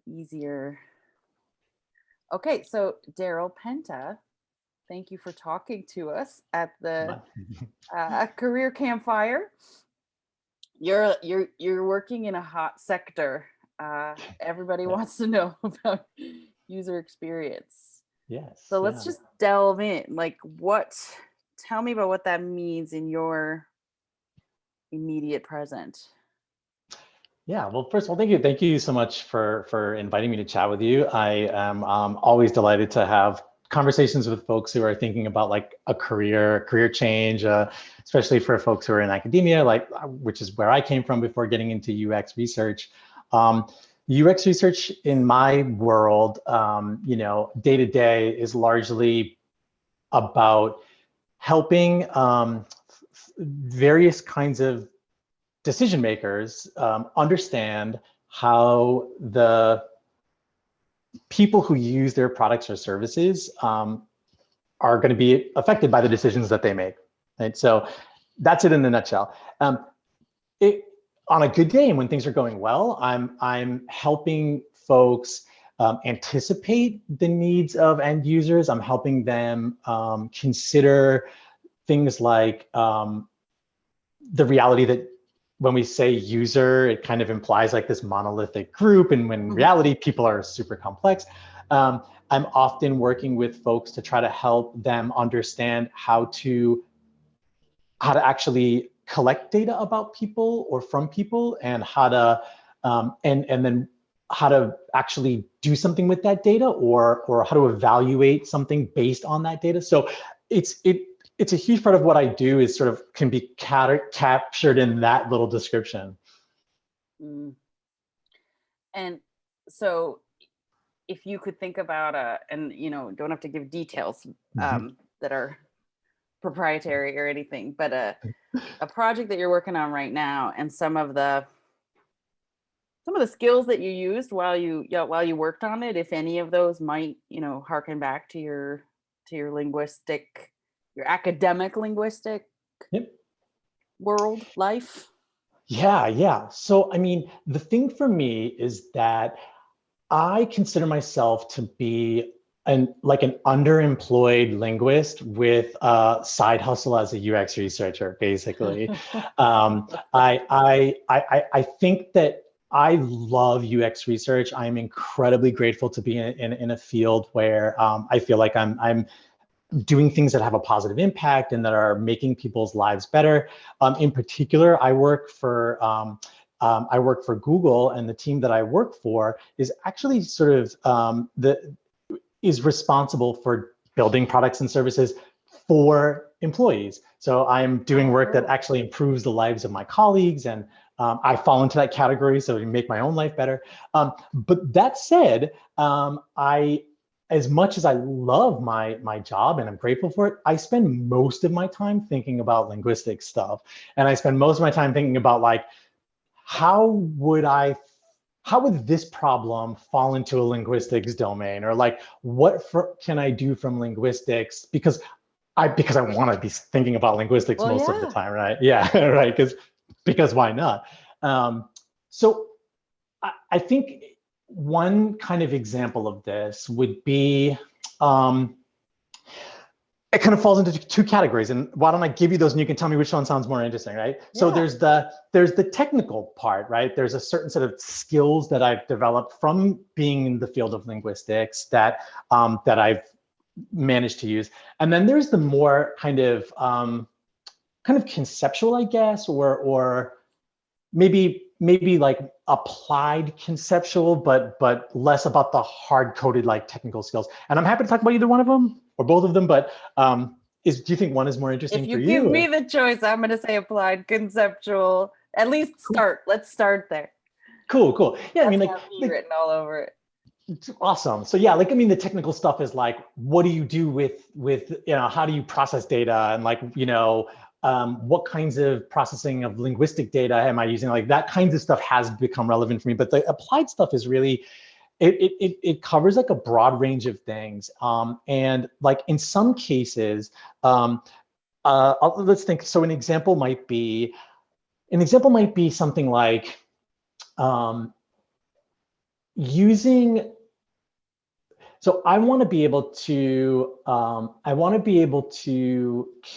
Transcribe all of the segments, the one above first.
easier. Okay, so Darrel Penta, thank you for talking to us at the career campfire. You're working in a hot sector. Everybody Yeah. wants to know about user experience. Yes. So let's Yeah. just delve in. Like, tell me about what that means in your immediate present. Yeah. Well, first of all, thank you. Thank you so much for inviting me to chat with you. I am always delighted to have conversations with folks who are thinking about like a career change, especially for folks who are in academia, like which is where I came from before getting into UX research. Um, UX research in my world, day to day is largely about helping various kinds of decision makers understand how the people who use their products or services are going to be affected by the decisions that they make. Right? So that's it in a nutshell. It, on a good day and when things are going well, I'm helping folks anticipate the needs of end users. I'm helping them consider things like the reality that when we say user, it kind of implies like this monolithic group. And when in reality, people are super complex. I'm often working with folks to try to help them understand how to actually collect data about people or from people, and how to and then how to actually do something with that data, or how to evaluate something based on that data. So it's a huge part of what I do is sort of can be captured in that little description. Mm. And so if you could think about and don't have to give details that are proprietary or anything, but a project that you're working on right now, and some of the skills that you used while you worked on it, if any of those might harken back to your linguistic, your academic linguistic Yep. world life. Yeah. So, I mean, the thing for me is that I consider myself to be an underemployed linguist with a side hustle as a UX researcher, basically. I think that I love UX research. I'm incredibly grateful to be in a field where I feel like I'm doing things that have a positive impact and that are making people's lives better. In particular, I work for Google, and the team that I work for is actually sort of is responsible for building products and services for employees. So I'm doing work that actually improves the lives of my colleagues, and I fall into that category, so to make my own life better. But that said, as much as I love my job and I'm grateful for it, I spend most of my time thinking about linguistic stuff, and I spend most of my time thinking about like how would this problem fall into a linguistics domain, or like can I do from linguistics, because I want to be thinking about linguistics Well, most of the yeah. time, right? Yeah, right. Because why not? So I think one kind of example of this would be, it kind of falls into two categories, and why don't I give you those and you can tell me which one sounds more interesting, right? So Yeah. there's the technical part, right? There's a certain set of skills that I've developed from being in the field of linguistics that I've managed to use, and then there's the more kind of conceptual, I guess, or maybe like applied conceptual, but less about the hard coded like technical skills. And I'm happy to talk about either one of them or both of them. But do you think one is more If interesting for you give you? me Or? the choice, I'm going to say applied conceptual. At least Cool, start. Let's start there. cool. Yeah, I That's mean, got me written all over it. it's awesome. So yeah, like I mean, the technical stuff is like, what do you do with how do you process data, and like what kinds of processing of linguistic data am I using? Like that kinds of stuff has become relevant for me. But the applied stuff is really it covers like a broad range of things, and like in some cases, let's think. So an example might be something like. Um, using, so I want to be able to,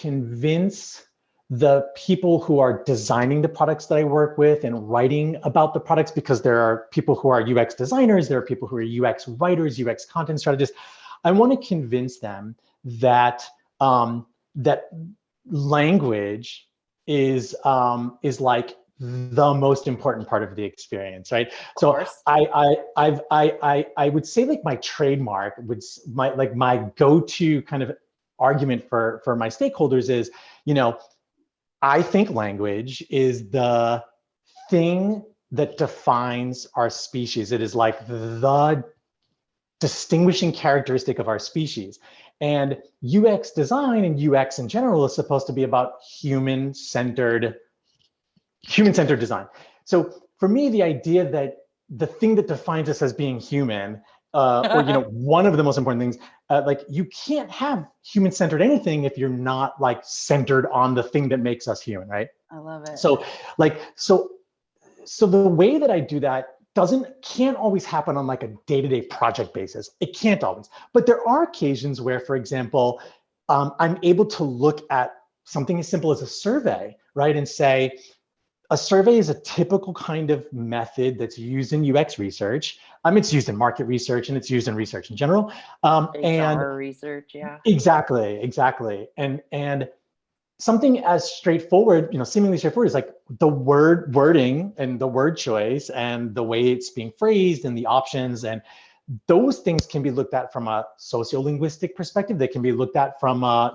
convince the people who are designing the products that I work with and writing about the products, because there are people who are UX designers, there are people who are UX writers, UX content strategists. I want to convince them that that language is like the most important part of the experience, right? So I would say like my trademark would my go-to kind of argument for my stakeholders is, you know, I think language is the thing that defines our species. It is like the distinguishing characteristic of our species. And UX design and UX in general is supposed to be about human-centered design. So for me, the idea that the thing that defines us as being human, or one of the most important things, like you can't have human-centered anything if you're not like centered on the thing that makes us human, right? I love it. So the way that I do that can't always happen on like a day-to-day project basis. It can't always, but there are occasions where, for example, I'm able to look at something as simple as a survey, right? And say, a survey is a typical kind of method that's used in UX research. It's used in market research and it's used in research in general. HR research, yeah. Exactly. And something as straightforward, seemingly straightforward, is like the wording and the word choice and the way it's being phrased and the options, and those things can be looked at from a sociolinguistic perspective. They can be looked at from a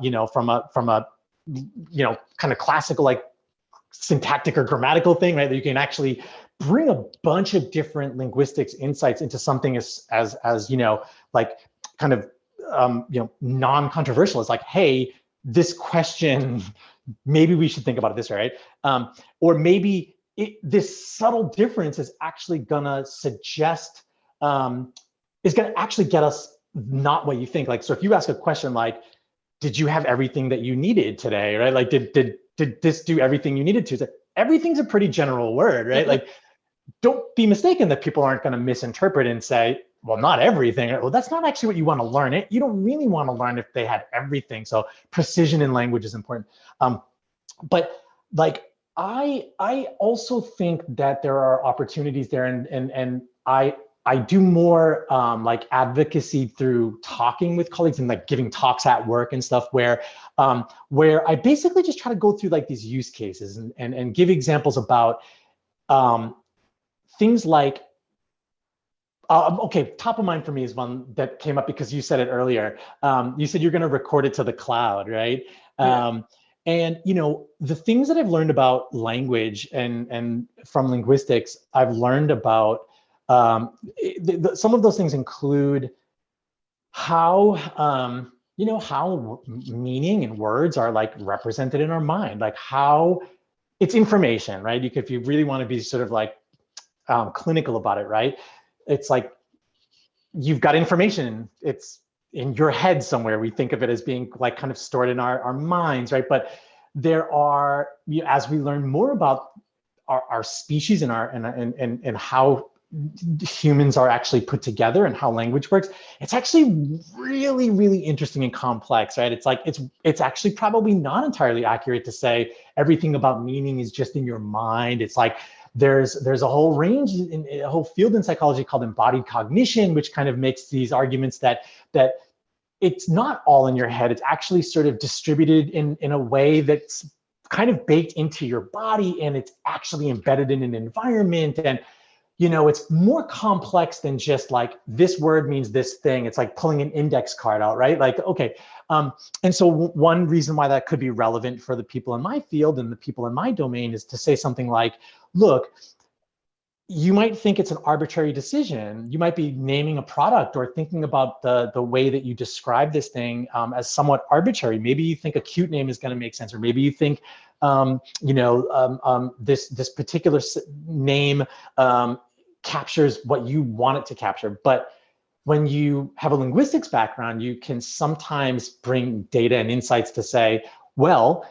kind of classical, like syntactic or grammatical thing, right? That you can actually bring a bunch of different linguistics insights into something as like kind of non-controversial. It's like, hey, this question, maybe we should think about it this way, right? Or maybe this subtle difference is actually gonna suggest, is gonna actually get us not what you think. Like, so if you ask a question like, did you have everything that you needed today, right? Like, did this do everything you needed to? So everything's a pretty general word, right? Like, don't be mistaken that people aren't gonna misinterpret and say, well, not everything. Well, that's not actually what you want to learn. You don't really want to learn if they had everything. So precision in language is important. But like, I also think that there are opportunities there, and I do more like advocacy through talking with colleagues and like giving talks at work and stuff, where I basically just try to go through like these use cases and give examples about things like, okay, top of mind for me is one that came up because you said it earlier. You said you're going to record it to the cloud, right? Yeah. And the things that I've learned about language and from linguistics, I've learned about some of those things include how how meaning and words are like represented in our mind, like how it's information, right? If you really want to be sort of like clinical about it, right? It's like you've got information, it's in your head somewhere. We think of it as being like kind of stored in our minds, right? But there are, as we learn more about our species and how humans are actually put together and how language works, it's actually really, really interesting and complex, right? It's like it's actually probably not entirely accurate to say everything about meaning is just in your mind. It's like there's a whole range, in a whole field in psychology called embodied cognition, which kind of makes these arguments that it's not all in your head. It's actually sort of distributed in a way that's kind of baked into your body, and it's actually embedded in an environment. And it's more complex than just like this word means this thing. It's like pulling an index card out, right? Like, okay. And so one reason why that could be relevant for the people in my field and the people in my domain is to say something like, look, you might think it's an arbitrary decision. You might be naming a product or thinking about the way that you describe this thing as somewhat arbitrary. Maybe you think a cute name is going to make sense, or maybe you think this particular name captures what you want it to capture. But when you have a linguistics background, you can sometimes bring data and insights to say, well,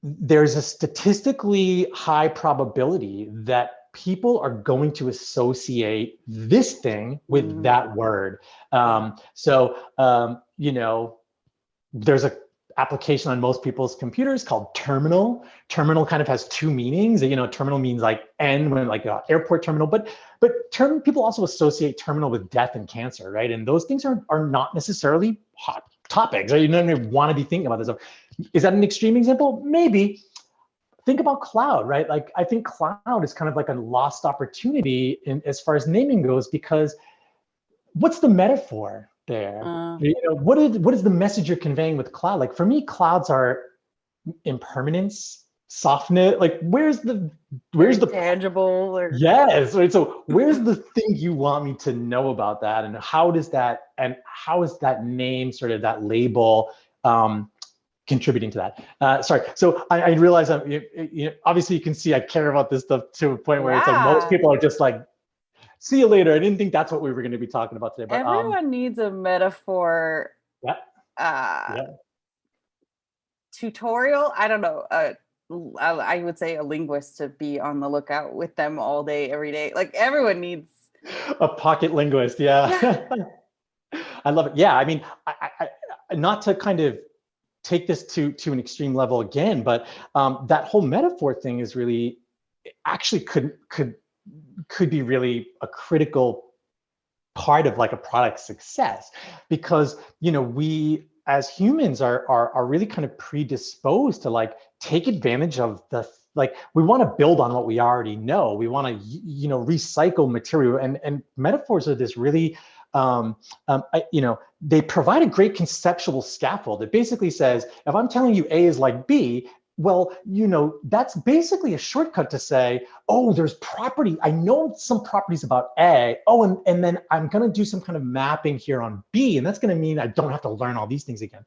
there's a statistically high probability that people are going to associate this thing with that word. You know, there's a application on most people's computers called terminal. Terminal kind of has two meanings. You know, terminal means like end, when like an airport terminal, but people also associate terminal with death and cancer, right? And those things are not necessarily hot topics, right? You don't even want to be thinking about this stuff. Is that an extreme example? Maybe. Think about cloud, right? Like, I think cloud is kind of like a lost opportunity as far as naming goes, because what's the metaphor there? You know, what is the message you're conveying with cloud? Like, for me, clouds are impermanence, softness. Like, where's the tangible? Or yes, right. So where's the thing you want me to know about that, and how is that name, sort of that label, contributing to that? Sorry. So I realize obviously you can see I care about this stuff to a point where it's like most people are just like, see you later. I didn't think that's what we were going to be talking about today. But everyone needs a metaphor. Tutorial. I don't know. I would say a linguist to be on the lookout with them all day, every day. Like, everyone needs a pocket linguist. Yeah. I love it. Yeah. I mean, I not to kind of take this to an extreme level again, but that whole metaphor thing is really actually could be really a critical part of like a product success, because, you know, we as humans are really kind of predisposed to like take advantage of like, we want to build on what we already know. We want to, you know, recycle material, and metaphors are this really, you know, they provide a great conceptual scaffold. It basically says, if I'm telling you A is like B, well, you know, that's basically a shortcut to say, oh, there's property. I know some properties about A. Oh, and then I'm going to do some kind of mapping here on B. And that's going to mean I don't have to learn all these things again.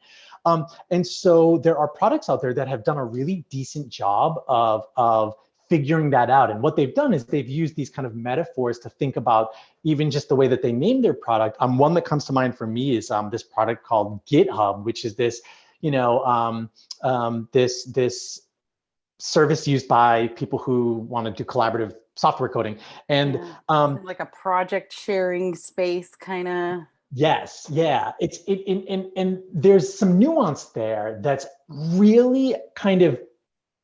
And so there are products out there that have done a really decent job of figuring that out. And what they've done is they've used these kind of metaphors to think about even just the way that they name their product. One that comes to mind for me is this product called GitHub, which is this, you know, this service used by people who want to do collaborative software coding. And like a project sharing space, kind of. Yes, yeah. And there's some nuance there that's really kind of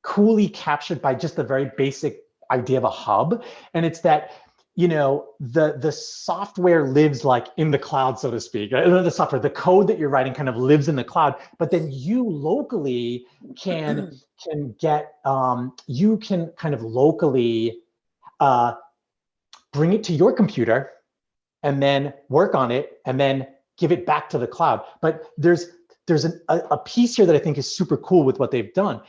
coolly captured by just the very basic idea of a hub. And it's that, you know, the software lives like in the cloud, so to speak. The code that you're writing kind of lives in the cloud, but then you locally can get, you can kind of locally bring it to your computer and then work on it and then give it back to the cloud. But there's a piece here that I think is super cool with what they've done.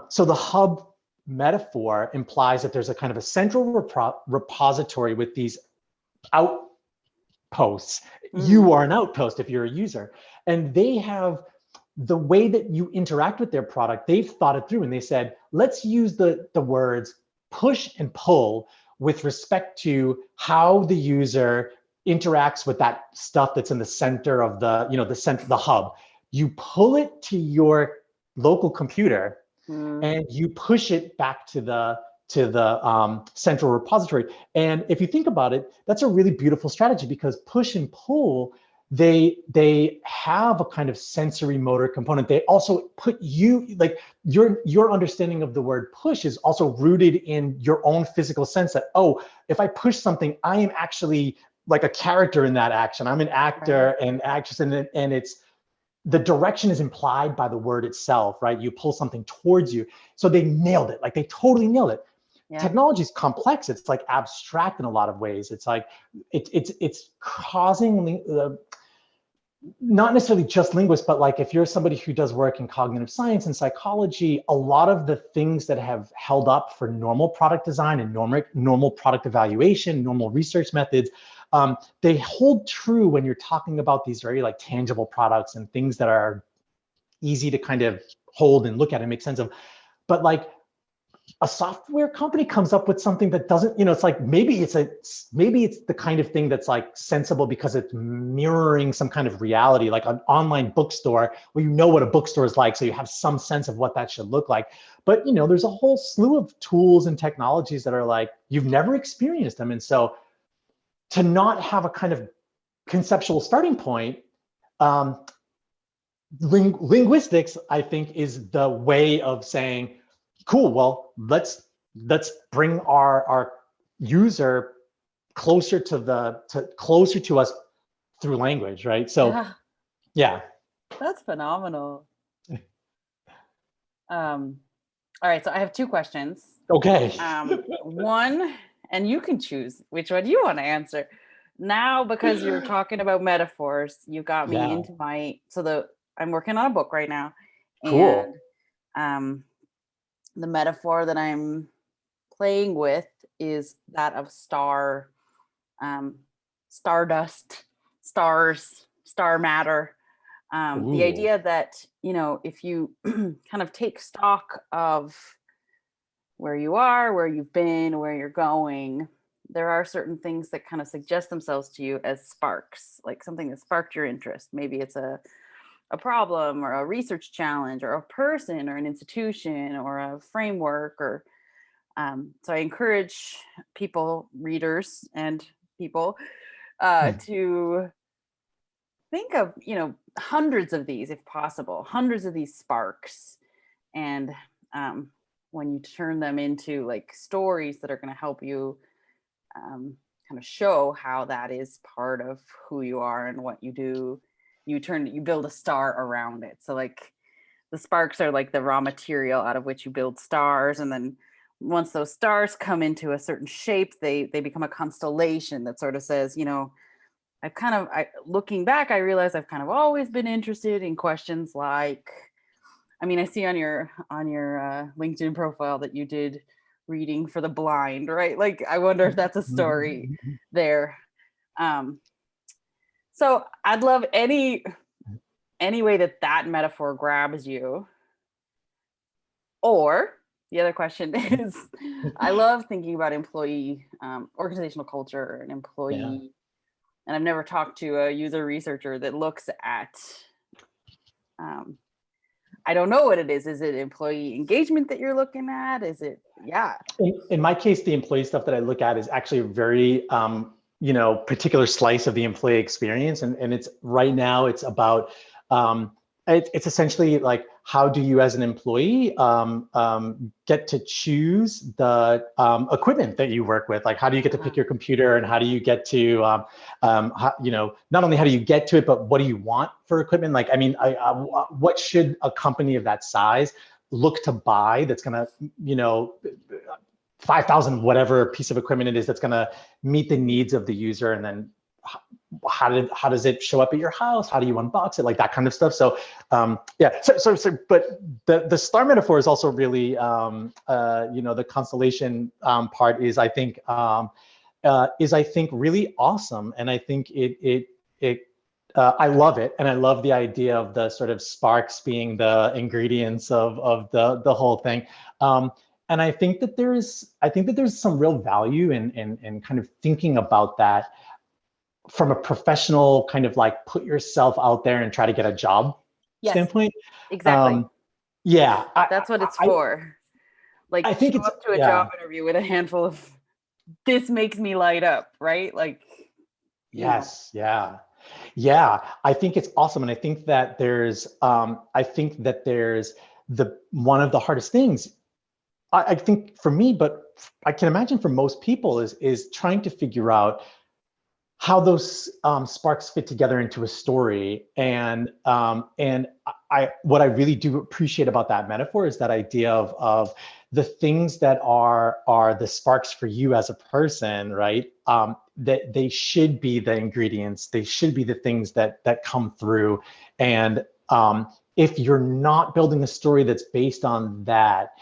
So the hub metaphor implies that there's a kind of a central repository with these outposts. You are an outpost if you're a user. And they have the way that you interact with their product, they've thought it through, and they said, let's use the words push and pull with respect to how the user interacts with that stuff that's in the center of the, you know, the hub. You pull it to your local computer and you push it back to the central repository. And if you think about it, that's a really beautiful strategy, because push and pull, they have a kind of sensory motor component. They also put you, like, your understanding of the word push is also rooted in your own physical sense that, oh, if I push something, I am actually like a character in that action. I'm an actor and actress, and it's, the direction is implied by the word itself, right? You pull something towards you. So they nailed it. Like, they totally nailed it. Yeah. Technology is complex. It's like abstract in a lot of ways. It's like, it's causing, not necessarily just linguists, but like if you're somebody who does work in cognitive science and psychology, a lot of the things that have held up for normal product design and normal product evaluation, normal research methods, they hold true when you're talking about these very like tangible products and things that are easy to kind of hold and look at and make sense of. But like a software company comes up with something that doesn't, it's like maybe it's the kind of thing that's like sensible because it's mirroring some kind of reality, like an online bookstore where you know what a bookstore is like, so you have some sense of what that should look like. But there's a whole slew of tools and technologies that are like you've never experienced them, and so to not have a kind of conceptual starting point, linguistics, I think, is the way of saying, cool, well, let's bring our user closer to us through language, right? So yeah. That's phenomenal. All right, so I have two questions. Okay. One, and you can choose which one you want to answer. Now, because you're talking about metaphors, you got me into I'm working on a book right now. Cool. And the metaphor that I'm playing with is that of stardust, stars, star matter. The idea that, if you kind of take stock of where you are, where you've been, where you're going, there are certain things that kind of suggest themselves to you as sparks, like something that sparked your interest. Maybe it's a problem or a research challenge or a person or an institution or a framework or so I encourage people, readers and people, to think of, hundreds of these, if possible, hundreds of these sparks. And when you turn them into like stories that are going to help you kind of show how that is part of who you are and what you do, you build a star around it. So like the sparks are like the raw material out of which you build stars. And then once those stars come into a certain shape, they become a constellation that sort of says, looking back, I realize I've kind of always been interested in questions like, I see on your LinkedIn profile that you did reading for the blind, right? Like, I wonder if that's a story there. So I'd love any way that metaphor grabs you. Or the other question is, I love thinking about employee organizational culture and employee, and I've never talked to a user researcher that looks at, I don't know what it is. Is it employee engagement that you're looking at? Is it, In my case, the employee stuff that I look at is actually a very, particular slice of the employee experience. And it's right now it's about, it's essentially like, how do you as an employee get to choose the equipment that you work with? Like, how do you get to pick your computer, and how do you get to, not only how do you get to it, but what do you want for equipment? Like, what should a company of that size look to buy that's going to, 5,000 whatever piece of equipment it is that's going to meet the needs of the user, and then how does it show up at your house? How do you unbox it? Like that kind of stuff. So but the star metaphor is also really the constellation part is I think really awesome, and I think I love it, and I love the idea of the sort of sparks being the ingredients of the whole thing. And I think that there's some real value in kind of thinking about that from a professional kind of like put yourself out there and try to get a job standpoint. Exactly. That's what it's for. Like, I think show up to a job interview with a handful of, this makes me light up, right? Like, yes, yeah. I think it's awesome, and I think that there's the one of the hardest things, I think for me, but I can imagine for most people, is trying to figure out how those sparks fit together into a story. And what I really do appreciate about that metaphor is that idea of the things that are the sparks for you as a person, right? That they should be the ingredients, they should be the things that come through. And if you're not building a story that's based on that,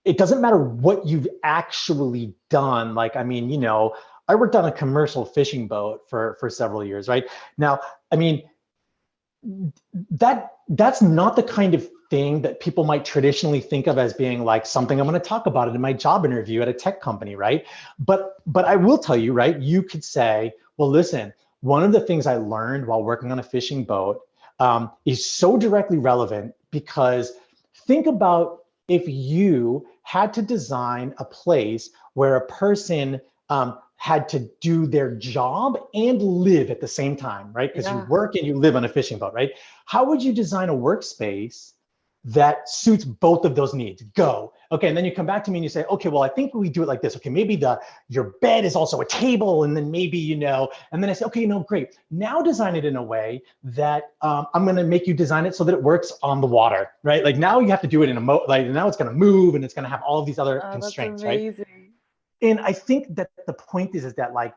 it doesn't matter what you've actually done. Like, I worked on a commercial fishing boat for several years, right? Now, that's not the kind of thing that people might traditionally think of as being like something I'm going to talk about it in my job interview at a tech company, right? But I will tell you, right? You could say, well, listen, one of the things I learned while working on a fishing boat is so directly relevant, because think about if you had to design a place where a person had to do their job and live at the same time, right? Because you Yeah. work and you live on a fishing boat, right? How would you design a workspace that suits both of those needs? Go. Okay, and then you come back to me and you say, okay, well, I think we do it like this. Okay, maybe your bed is also a table, and then maybe, and then I say, okay, great. Now design it in a way that I'm gonna make you design it so that it works on the water, right? Like now you have to do it in like now it's gonna move and it's gonna have all of these other Oh, that's constraints, right? amazing. And I think that the point is that like,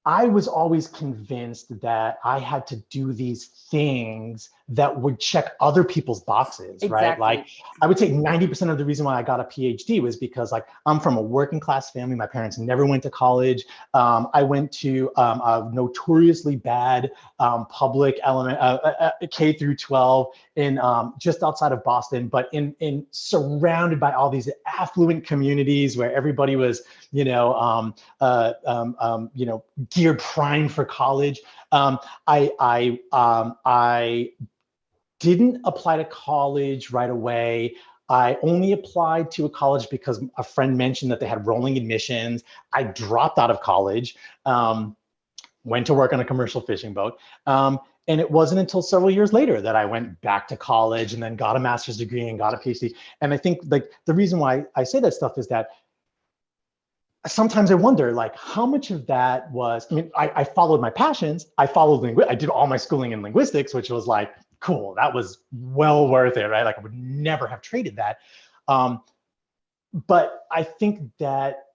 I was always convinced that I had to do these things that would check other people's boxes, right? Like Exactly. I would say 90% of the reason why I got a PhD was because like I'm from a working class family. My parents never went to college. I went to a notoriously bad public K through 12 in just outside of Boston, but in surrounded by all these affluent communities where everybody was, geared prime for college. I didn't apply to college right away. I only applied to a college because a friend mentioned that they had rolling admissions. I dropped out of college, went to work on a commercial fishing boat. And it wasn't until several years later that I went back to college and then got a master's degree and got a PhD. And I think like the reason why I say that stuff is that sometimes I wonder, like, how much of that was, I followed my passions. I I did all my schooling in linguistics, which was like, cool. That was well worth it, right? Like I would never have traded that. Um, but I think that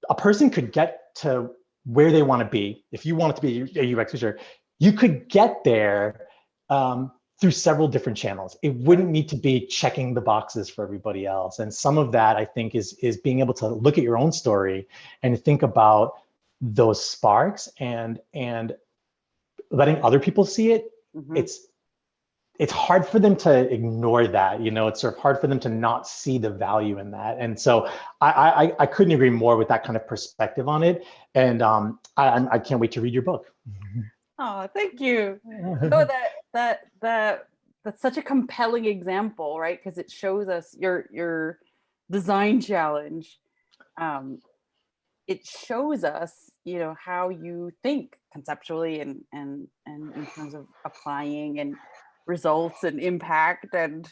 a person could get to where they want to be. If you wanted to be a UX user, you could get there through several different channels. It wouldn't need to be checking the boxes for everybody else. And some of that, I think, is being able to look at your own story and think about those sparks and letting other people see it. Mm-hmm. It's hard for them to ignore that. It's sort of hard for them to not see the value in that. And so I couldn't agree more with that kind of perspective on it. And I can't wait to read your book. Oh, thank you. No, that's such a compelling example, right? Because it shows us your design challenge. It shows us, how you think conceptually and in terms of applying and results and impact, and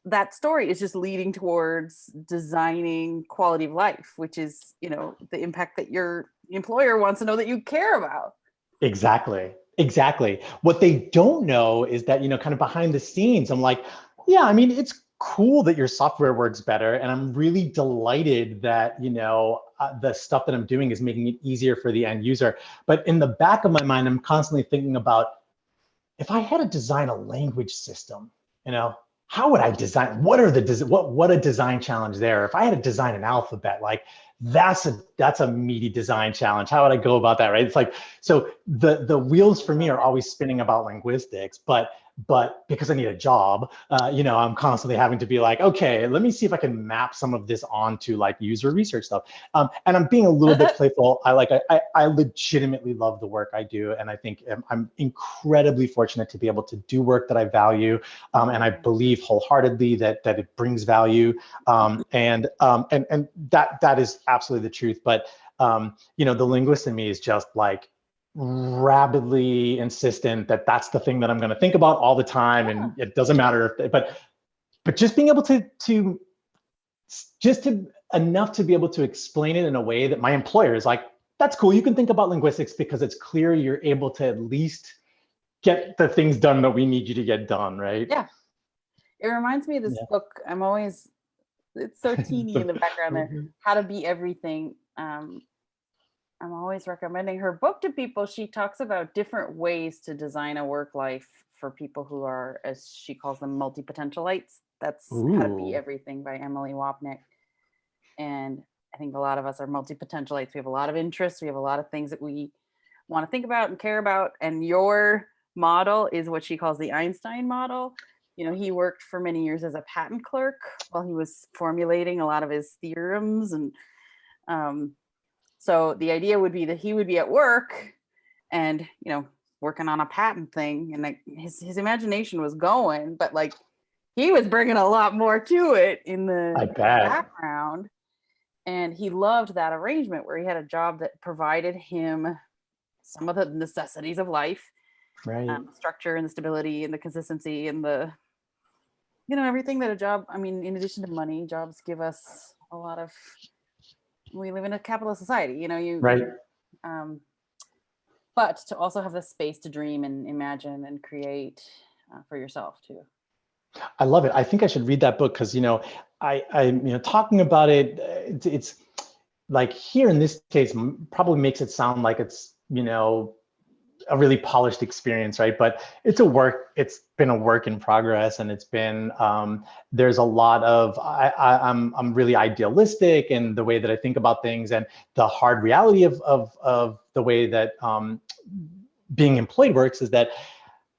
that story is just leading towards designing quality of life, which is the impact that your employer wants to know that you care about. Exactly. What they don't know is that, kind of behind the scenes, I'm like, yeah, it's cool that your software works better. And I'm really delighted that, the stuff that I'm doing is making it easier for the end user. But in the back of my mind, I'm constantly thinking about, if I had to design a language system, how would I design? What are what a design challenge there? If I had to design an alphabet, like that's a meaty design challenge. How would I go about that, right? It's like, so the wheels for me are always spinning about linguistics, but because I need a job, I'm constantly having to be like, okay, let me see if I can map some of this onto like user research stuff. And I'm being a little bit playful. I legitimately love the work I do, and I think I'm incredibly fortunate to be able to do work that I value, and I believe wholeheartedly that it brings value, and that is absolutely the truth. But the linguist in me is just like rabidly insistent that that's the thing that I'm going to think about all the time, and it doesn't matter if, but just being able to enough to be able to explain it in a way that my employer is like, that's cool, you can think about linguistics because it's clear you're able to at least get the things done that we need you to get done, right? Yeah. It reminds me of this book. It's so teeny in the background there, How to Be Everything. I'm always recommending her book to people. She talks about different ways to design a work life for people who are, as she calls them, multi-potentialites. That's How to Be Everything by Emily Wapnick. And I think a lot of us are multi-potentialites. We have a lot of interests. We have a lot of things that we want to think about and care about. And your model is what she calls the Einstein model. You know, he worked for many years as a patent clerk while he was formulating a lot of his theorems. And so the idea would be that he would be at work and, you know, working on a patent thing, and like his imagination was going, but like he was bringing a lot more to it in I the bet. background. And he loved that arrangement where he had a job that provided him some of the necessities of life, Right. structure and the stability and the consistency and the, you know, everything that a job, I mean, in addition to money, jobs give us a lot of, we live in a capitalist society, you know, Right. but to also have the space to dream and imagine and create for yourself too. I love it. I think I should read that book because, you know, talking about it, it's like here in this case, probably makes it sound like it's, you know, a really polished experience, right? But it's been a work in progress, and it's been, there's a lot of, I'm really idealistic in the way that I think about things, and the hard reality of the way that being employed works is that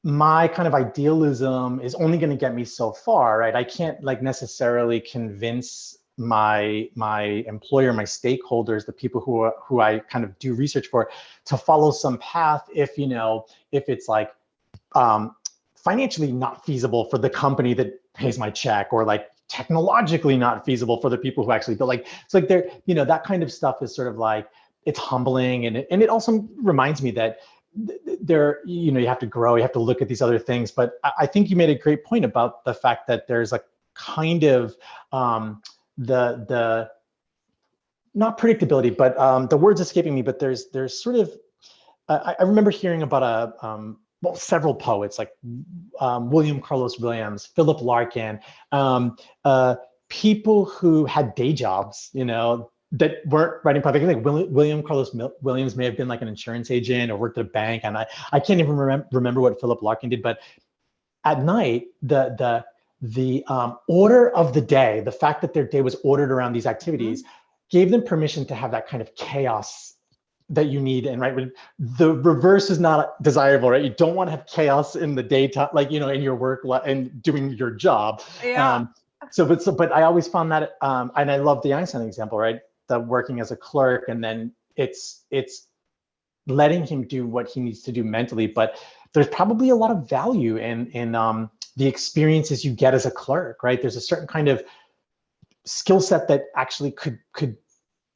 my kind of idealism is only going to get me so far, right? I can't like necessarily convince my employer, my stakeholders, the people who I kind of do research for, to follow some path if, you know, if it's like financially not feasible for the company that pays my check, or like technologically not feasible for the people who actually build. Like it's like there, you know, that kind of stuff is sort of like, it's humbling, and it also reminds me that there, you know, you have to grow, you have to look at these other things. But I think you made a great point about the fact that there's a kind of the not predictability, but the word's escaping me, but there's sort of, I remember hearing about well, several poets like William Carlos Williams, Philip Larkin, people who had day jobs, you know, that weren't writing poetry. Like William Carlos Williams may have been like an insurance agent or worked at a bank, and I can't even remember what Philip Larkin did. But at night, the order of the day, the fact that their day was ordered around these activities, gave them permission to have that kind of chaos that you need. And right, when the reverse is not desirable, right? You don't want to have chaos in the daytime, like, you know, in your work and doing your job. Yeah. But I always found that, and I love the Einstein example, right? The working as a clerk, and then it's letting him do what he needs to do mentally. But there's probably a lot of value in the experiences you get as a clerk, right? There's a certain kind of skill set that actually could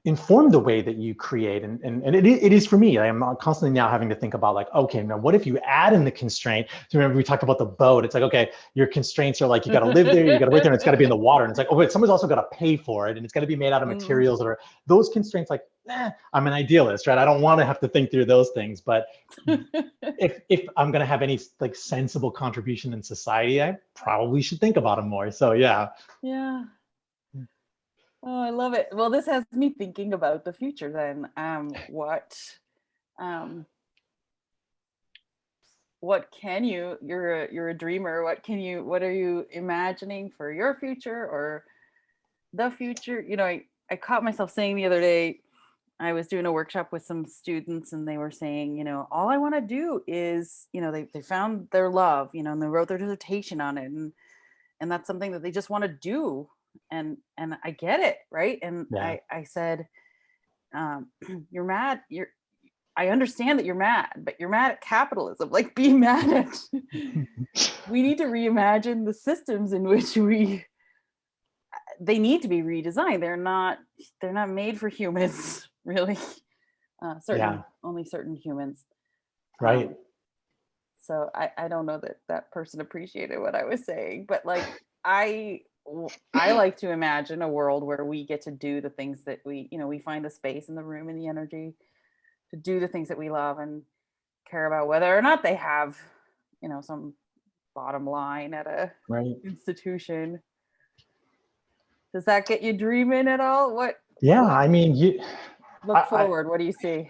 inform the way that you create. And it is for me. I'm constantly now having to think about like, okay, now what if you add in the constraint? So remember we talked about the boat. It's like, okay, your constraints are like, you got to live there, you got to work there, and it's got to be in the water. And it's like, oh, wait, someone's also got to pay for it, and it's got to be made out of materials that are those constraints. Like, I'm an idealist, right? I don't want to have to think through those things. But if I'm going to have any like sensible contribution in society, I probably should think about them more. So yeah. Yeah. Oh, I love it. Well, this has me thinking about the future then. What can you're a dreamer, what are you imagining for your future or the future? You know, I caught myself saying the other day, I was doing a workshop with some students, and they were saying, you know, all I want to do is, you know, they found their love, you know, and they wrote their dissertation on it, and that's something that they just want to do. And I get it, right? And Yeah. I said, you're mad. I understand that you're mad, but you're mad at capitalism. Like, be mad at. We need to reimagine the systems in which they need to be redesigned. They're not made for humans, really. Only certain humans. Right. So I don't know that person appreciated what I was saying, but like I like to imagine a world where we get to do the things that we find the space and the room and the energy to do the things that we love and care about, whether or not they have, you know, some bottom line at a institution. Does that get you dreaming at all? I mean, you look forward. What do you see?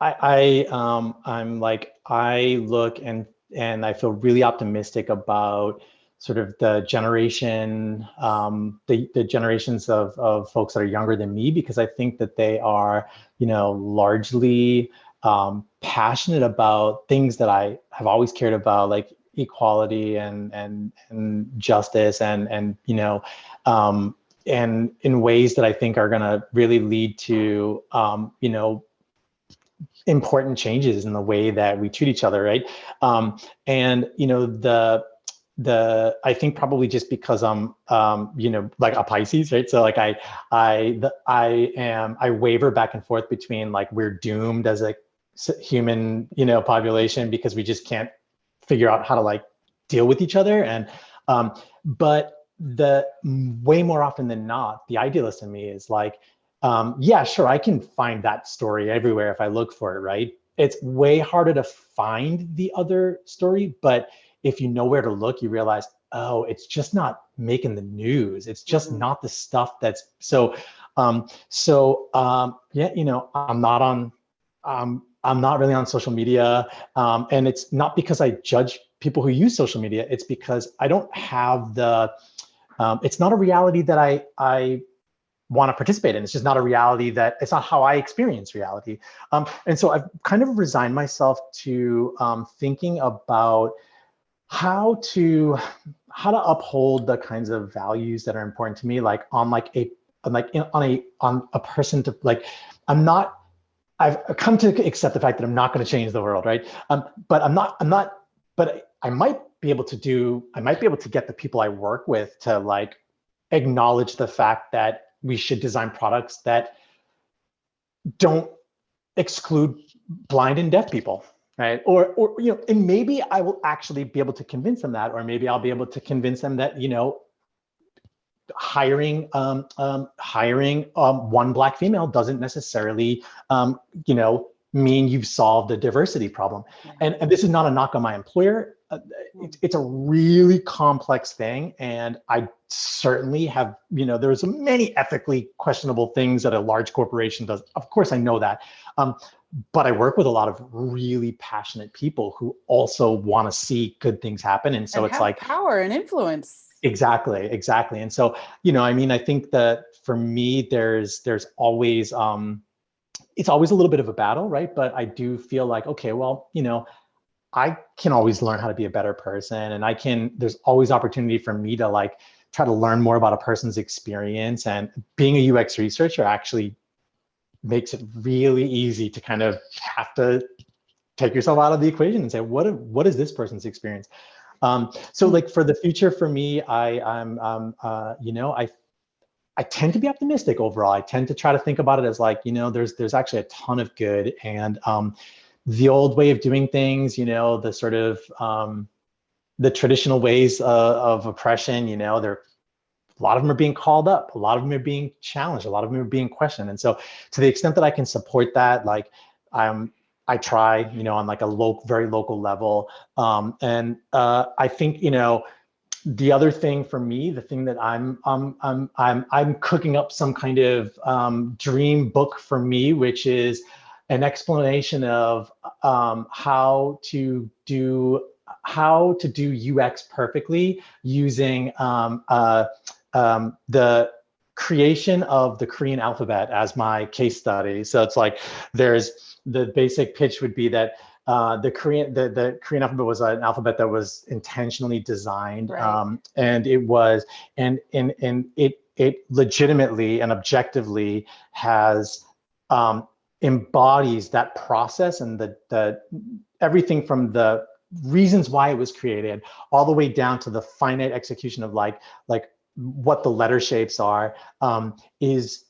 I'm like, I look and I feel really optimistic about sort of the generation, the generations of folks that are younger than me, because I think that they are, you know, largely passionate about things that I have always cared about, like equality and justice and and in ways that I think are going to really lead to important changes in the way that we treat each other, right? And I think probably just because I'm like a Pisces, right? So like I waver back and forth between like we're doomed as a human population because we just can't figure out how to like deal with each other, and but the way more often than not, the idealist in me is like, yeah, sure, I can find that story everywhere if I look for it, right? It's way harder to find the other story, but if you know where to look, you realize, oh, it's just not making the news. It's just not the stuff that's so. Yeah, I'm not really on social media, and it's not because I judge people who use social media. It's because I don't have the. It's not a reality that I want to participate in. It's just not a reality it's not how I experience reality. And so I've kind of resigned myself to thinking about how to uphold the kinds of values that are important to me, like on a person to like, I've come to accept the fact that I'm not going to change the world, right? But but I might be able to get the people I work with to like acknowledge the fact that we should design products that don't exclude blind and deaf people, right? Or and maybe I will actually be able to convince them that, or maybe I'll be able to convince them that hiring one Black female doesn't necessarily mean you've solved a diversity problem. And this is not a knock on my employer. It's a really complex thing, and I certainly have there's many ethically questionable things that a large corporation does. Of course, I know that, but I work with a lot of really passionate people who also want to see good things happen, and so it's like power and influence. Exactly. And so, I think that for me, there's always, it's always a little bit of a battle, right? But I do feel like, okay, well, I can always learn how to be a better person, and there's always opportunity for me to like try to learn more about a person's experience. And being a UX researcher actually makes it really easy to kind of have to take yourself out of the equation and say, what is this person's experience? So like for the future for me, I tend to be optimistic overall. I tend to try to think about it as like, there's actually a ton of good, and the old way of doing things, the sort of the traditional ways of oppression, a lot of them are being called up, a lot of them are being challenged, a lot of them are being questioned. And so to the extent that I can support that, like I try, on like a very local level. And I think, the other thing for me, the thing that I'm cooking up some kind of dream book for me, which is an explanation of how to do UX perfectly using the creation of the Korean alphabet as my case study. So it's like the basic pitch would be that the Korean alphabet was an alphabet that was intentionally designed, right. And it legitimately and objectively has embodies that process and the everything from the reasons why it was created all the way down to the finite execution of like what the letter shapes are, is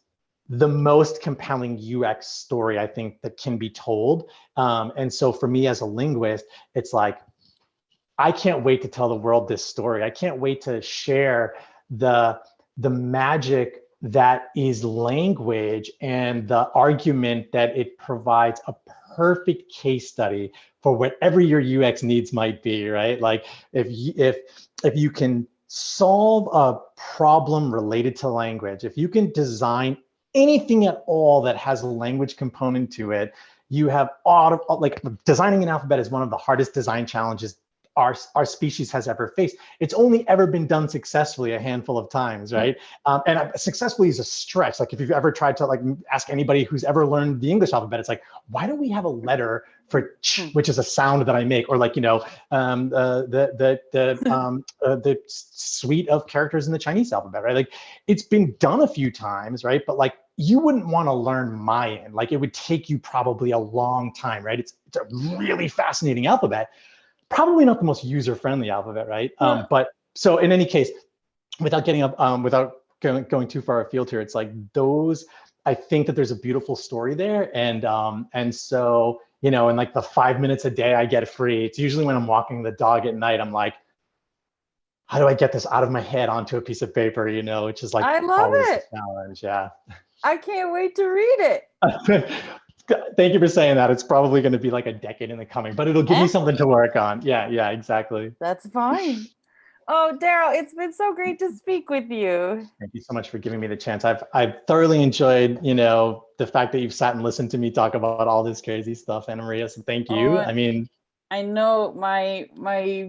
the most compelling UX story I think that can be told. And so for me as a linguist, it's like, I can't wait to tell the world this story. I can't wait to share the magic that is language and the argument that it provides a perfect case study for whatever your UX needs might be, right? Like if you can solve a problem related to language, if you can design anything at all that has a language component to it, you have like designing an alphabet is one of the hardest design challenges our species has ever faced. It's only ever been done successfully a handful of times, right? And successfully is a stretch. Like if you've ever tried to like ask anybody who's ever learned the English alphabet, it's like, why do we have a letter for ch, which is a sound that I make, or like, you know, the suite of characters in the Chinese alphabet, right? Like it's been done a few times, right? But like you wouldn't want to learn Mayan. Like it would take you probably a long time, right? It's a really fascinating alphabet, probably not the most user-friendly alphabet, right? But so in any case, without getting up, without going too far afield here, it's like those, I think that there's a beautiful story there. And so, you know, in like the 5 minutes a day I get free, it's usually when I'm walking the dog at night, I'm like, how do I get this out of my head onto a piece of paper, you know, which is like I love always it. a challenge. Yeah. I can't wait to read it. Thank you for saying that. It's probably going to be like a decade in the coming, but it'll give me something to work on. Yeah, exactly. That's fine. Oh, Darrel, it's been so great to speak with you. Thank you so much for giving me the chance. I've thoroughly enjoyed, you know, the fact that you've sat and listened to me talk about all this crazy stuff, Anna Maria. So thank you. I mean, I know my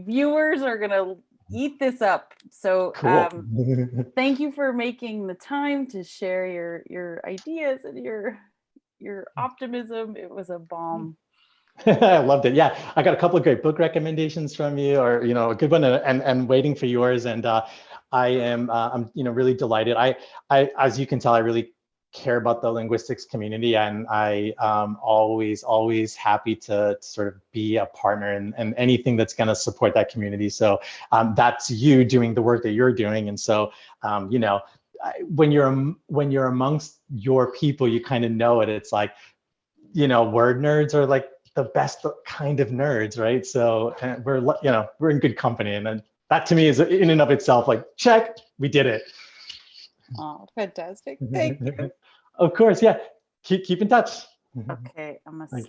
viewers are gonna eat this up. So cool. Thank you for making the time to share your ideas and your optimism. It was a bomb. I loved it. Yeah, I got a couple of great book recommendations from you, or you know, a good one, and waiting for yours. And I'm you know really delighted. I as you can tell, I really care about the linguistics community, and I always happy to sort of be a partner in anything that's going to support that community. So that's you doing the work that you're doing, and so you know, when you're amongst your people, you kind of know it. It's like, you know, word nerds are like the best kind of nerds, right? So we're, you know, we're in good company, and then that to me is in and of itself like, check, we did it. Oh, fantastic! Thank you. Of course, yeah. Keep in touch. Okay, I'm gonna